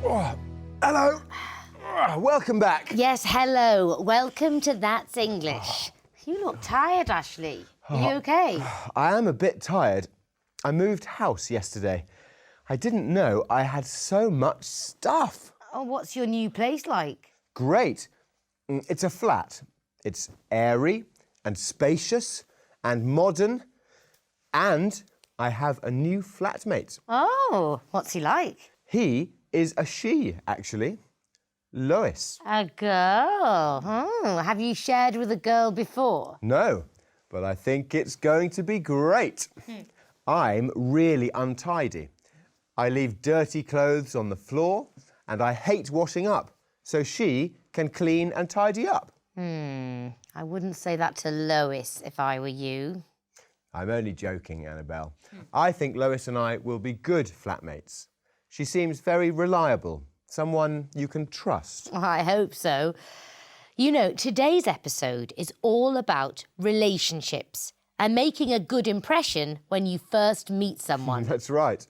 Oh, hello. Welcome back. Yes, hello. Welcome to That's English. You look tired, Ashley. Are you okay? I am a bit tired. I moved house yesterday. I didn't know I had so much stuff. Oh, what's your new place like? Great. It's a flat. It's airy and spacious and modern. And I have a new flatmate. Oh, what's he like? He is a she, actually. Lois. A girl. Oh, have you shared with a girl before? No, but I think it's going to be great. I'm really untidy. I leave dirty clothes on the floor and I hate washing up, so she can clean and tidy up. I wouldn't say that to Lois if I were you. I'm only joking, Annabelle. I think Lois and I will be good flatmates. She seems very reliable, someone you can trust. I hope so. You know, today's episode is all about relationships and making a good impression when you first meet someone. That's right.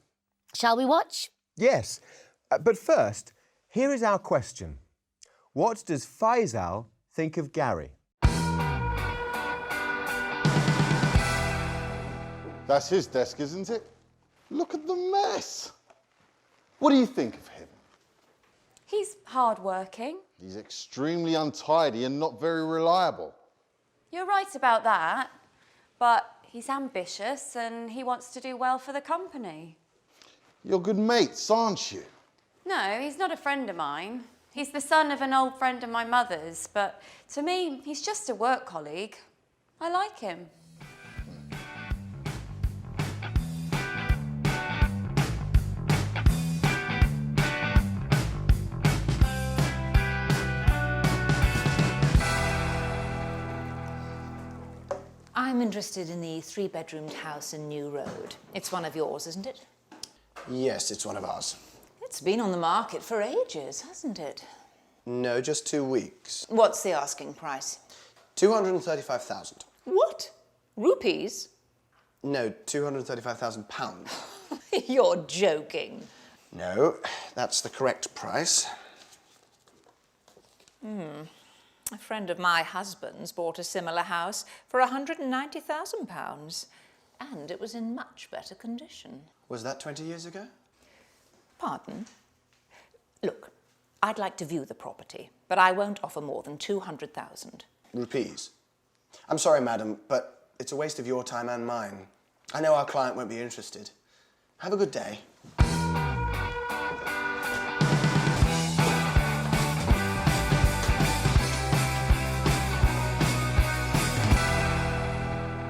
Shall we watch? Yes, but first, here is our question. What does Faisal think of Gary? That's his desk, isn't it? Look at the mess. What do you think of him? He's hard-working. He's extremely untidy and not very reliable. You're right about that, but he's ambitious and he wants to do well for the company. You're good mates, aren't you? No, he's not a friend of mine. He's the son of an old friend of my mother's, but to me, he's just a work colleague. I like him. I'm interested in the three-bedroomed house in New Road. It's one of yours, isn't it? Yes, it's one of ours. It's been on the market for ages, hasn't it? No, just 2 weeks. What's the asking price? 235,000. What? Rupees? No, 235,000 pounds. You're joking. No, that's the correct price. A friend of my husband's bought a similar house for £190,000, and it was in much better condition. Was that 20 years ago? Pardon? Look, I'd like to view the property, but I won't offer more than 200,000. Rupees. I'm sorry, madam, but it's a waste of your time and mine. I know our client won't be interested. Have a good day.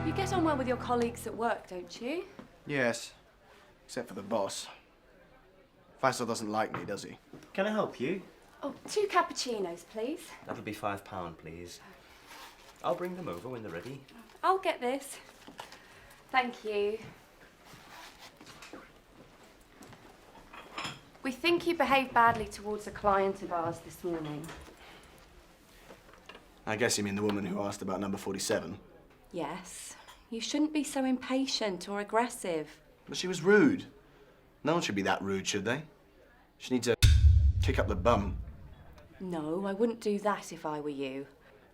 You get on well with your colleagues at work, don't you? Yes, except for the boss. Faisal doesn't like me, does he? Can I help you? Oh, 2 cappuccinos, please. That'll be £5, please. I'll bring them over when they're ready. I'll get this. Thank you. We think you behaved badly towards a client of ours this morning. I guess you mean the woman who asked about number 47. Yes. You shouldn't be so impatient or aggressive. But she was rude. No one should be that rude, should they? She needs to kick up the bum. No, I wouldn't do that if I were you.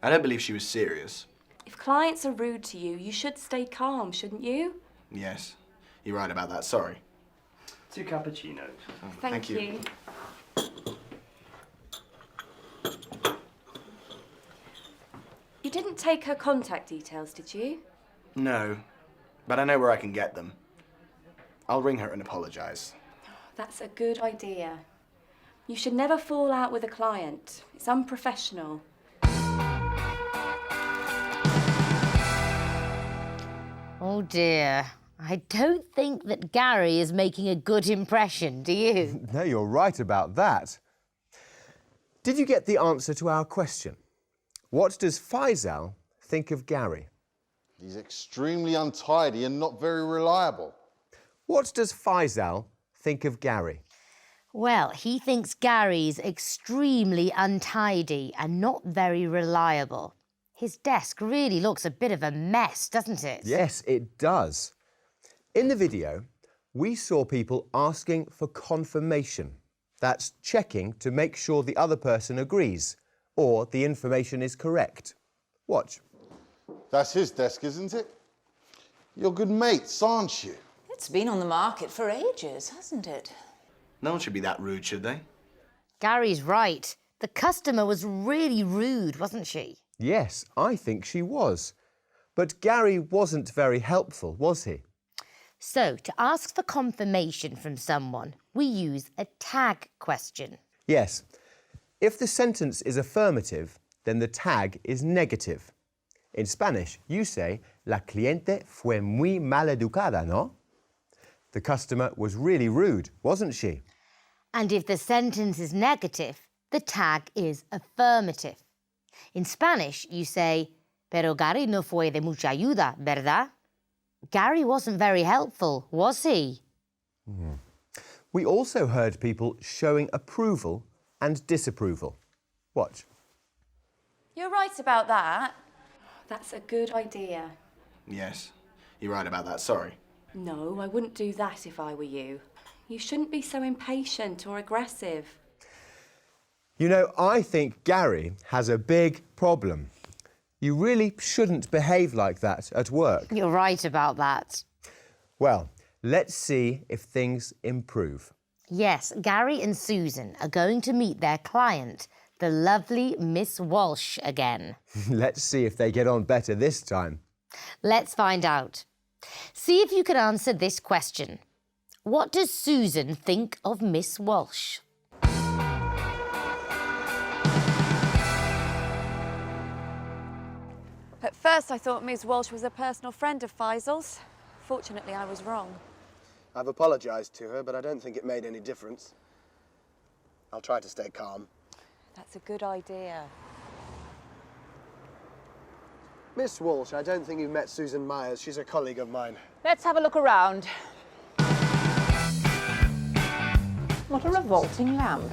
I don't believe she was serious. If clients are rude to you, you should stay calm, shouldn't you? Yes, you're right about that, sorry. 2 cappuccinos. Oh, Thank you. You didn't take her contact details, did you? No, but I know where I can get them. I'll ring her and apologise. That's a good idea. You should never fall out with a client. It's unprofessional. Oh dear. I don't think that Gary is making a good impression, do you? No, you're right about that. Did you get the answer to our question? What does Faisal think of Gary? He's extremely untidy and not very reliable. What does Faisal think of Gary? Well, he thinks Gary's extremely untidy and not very reliable. His desk really looks a bit of a mess, doesn't it? Yes, it does. In the video, we saw people asking for confirmation. That's checking to make sure the other person agrees or the information is correct. Watch. That's his desk, isn't it? You're good mates, aren't you? It's been on the market for ages, hasn't it? No one should be that rude, should they? Gary's right. The customer was really rude, wasn't she? Yes, I think she was. But Gary wasn't very helpful, was he? So, to ask for confirmation from someone, we use a tag question. Yes. If the sentence is affirmative, then the tag is negative. In Spanish, you say, la cliente fue muy maleducada, no? The customer was really rude, wasn't she? And if the sentence is negative, the tag is affirmative. In Spanish, you say, pero Gary no fue de mucha ayuda, ¿verdad? Gary wasn't very helpful, was he? We also heard people showing approval and disapproval. Watch. You're right about that. That's a good idea. Yes, you're right about that, sorry. No, I wouldn't do that if I were you. You shouldn't be so impatient or aggressive. You know, I think Gary has a big problem. You really shouldn't behave like that at work. You're right about that. Well, let's see if things improve. Yes, Gary and Susan are going to meet their client, the lovely Miss Walsh, again. Let's see if they get on better this time. Let's find out. See if you can answer this question. What does Susan think of Miss Walsh? At first, I thought Ms. Walsh was a personal friend of Faisal's. Fortunately, I was wrong. I've apologised to her, but I don't think it made any difference. I'll try to stay calm. That's a good idea. Miss Walsh, I don't think you've met Susan Myers. She's a colleague of mine. Let's have a look around. What a revolting lamp.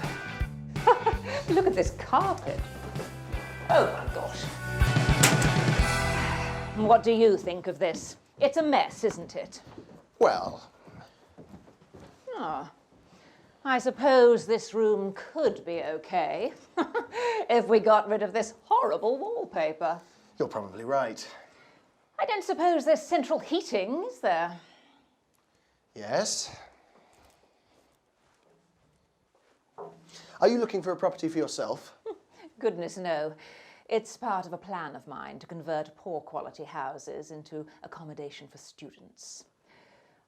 Look at this carpet. Oh, my gosh. What do you think of this? It's a mess, isn't it? Well, Oh, I suppose this room could be okay if we got rid of this horrible wallpaper. you're probably right. I don't suppose there's central heating, is there? Yes. Are you looking for a property for yourself? Goodness, no. It's part of a plan of mine to convert poor quality houses into accommodation for students.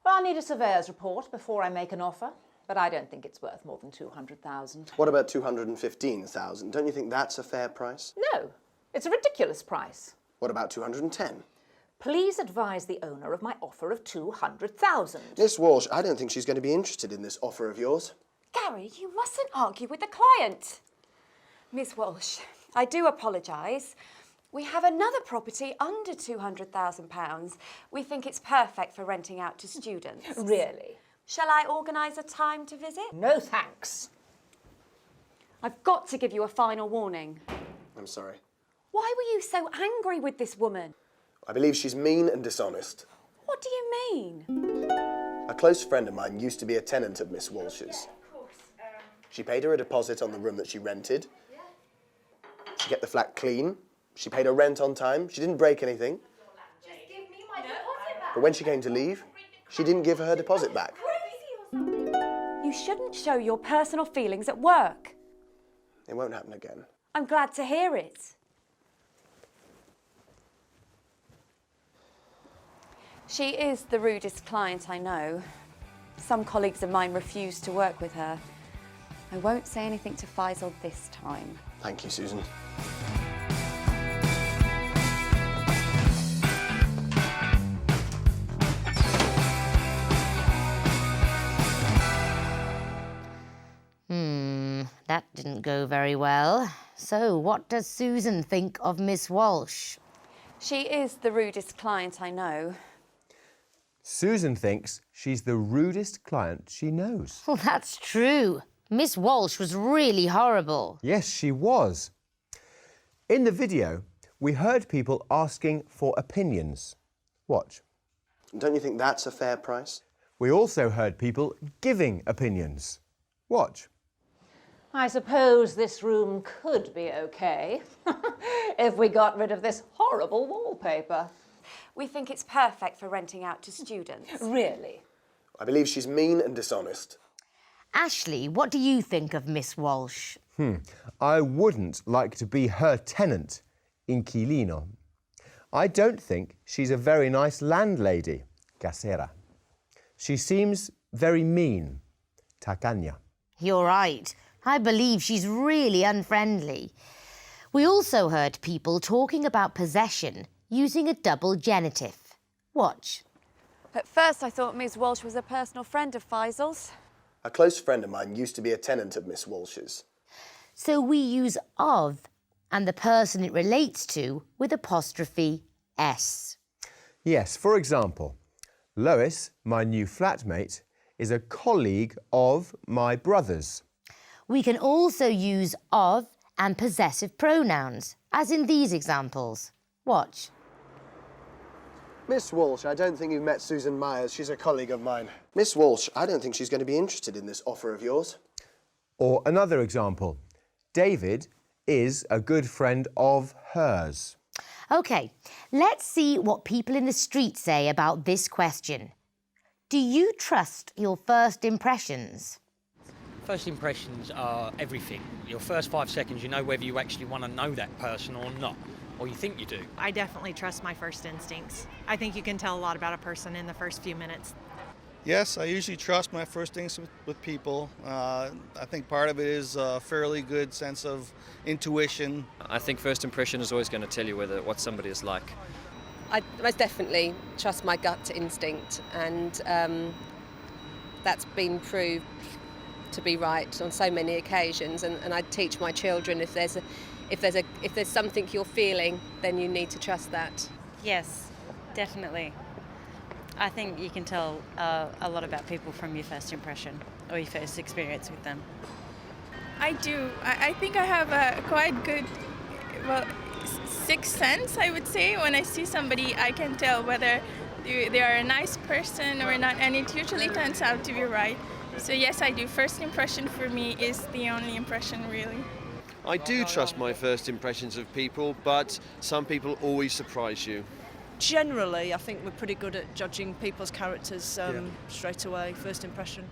Well, I'll need a surveyor's report before I make an offer, but I don't think it's worth more than 200,000. What about 215,000? Don't you think that's a fair price? No, it's a ridiculous price. What about 210? Please advise the owner of my offer of 200,000. Miss Walsh, I don't think she's going to be interested in this offer of yours. Gary, you mustn't argue with the client. Miss Walsh, I do apologise. We have another property under £200,000. We think it's perfect for renting out to students. Really? Shall I organise a time to visit? No thanks. I've got to give you a final warning. I'm sorry. Why were you so angry with this woman? I believe she's mean and dishonest. What do you mean? A close friend of mine used to be a tenant of Miss Walsh's. She paid her a deposit on the room that she rented. She kept the flat clean. She paid her rent on time. She didn't break anything. But when she came to leave, she didn't give her deposit back. You shouldn't show your personal feelings at work. It won't happen again. I'm glad to hear it. She is the rudest client I know. Some colleagues of mine refuse to work with her. I won't say anything to Faisal this time. Thank you, Susan. That didn't go very well. So, what does Susan think of Miss Walsh? She is the rudest client I know. Susan thinks she's the rudest client she knows. Well, that's true. Miss Walsh was really horrible. Yes, she was. In the video, we heard people asking for opinions. Watch. Don't you think that's a fair price? We also heard people giving opinions. Watch. I suppose this room could be okay if we got rid of this horrible wallpaper. We think it's perfect for renting out to students. Really? I believe she's mean and dishonest. Ashley, what do you think of Miss Walsh? I wouldn't like to be her tenant, inquilino. I don't think she's a very nice landlady, casera. She seems very mean, tacaña. You're right. I believe she's really unfriendly. We also heard people talking about possession using a double genitive. Watch. At first I thought Ms Walsh was a personal friend of Faisal's. A close friend of mine used to be a tenant of Miss Walsh's. So we use of and the person it relates to with apostrophe S. Yes, for example, Lois, my new flatmate, is a colleague of my brother's. We can also use of and possessive pronouns, as in these examples. Watch. Miss Walsh, I don't think you've met Susan Myers. She's a colleague of mine. Miss Walsh, I don't think she's going to be interested in this offer of yours. Or another example, David is a good friend of hers. OK, let's see what people in the street say about this question. Do you trust your first impressions? First impressions are everything. Your first 5 seconds, you know whether you actually want to know that person or not, or you think you do. I definitely trust my first instincts. I think you can tell a lot about a person in the first few minutes. Yes, I usually trust my first instincts with people. I think part of it is a fairly good sense of intuition. I think first impression is always going to tell you what somebody is like. I most definitely trust my gut instinct, and that's been proved to be right on so many occasions. And I teach my children if there's something you're feeling, then you need to trust that. Yes, definitely. I think you can tell a lot about people from your first impression or your first experience with them. I do. I think I have a quite good, sixth sense, I would say. When I see somebody, I can tell whether they are a nice person or not, and it usually turns out to be right. So yes, I do. First impression for me is the only impression, really. I do trust my first impressions of people, but some people always surprise you. Generally, I think we're pretty good at judging people's characters straight away, first impression.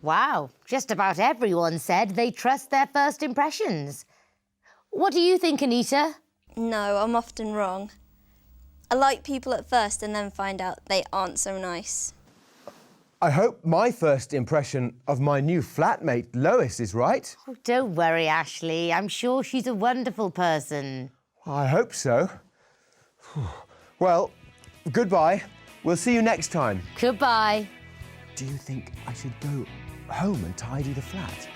Wow, just about everyone said they trust their first impressions. What do you think, Anita? No, I'm often wrong. I like people at first and then find out they aren't so nice. I hope my first impression of my new flatmate, Lois, is right. Oh, don't worry, Ashley. I'm sure she's a wonderful person. I hope so. Well, goodbye. We'll see you next time. Goodbye. Do you think I should go home and tidy the flat?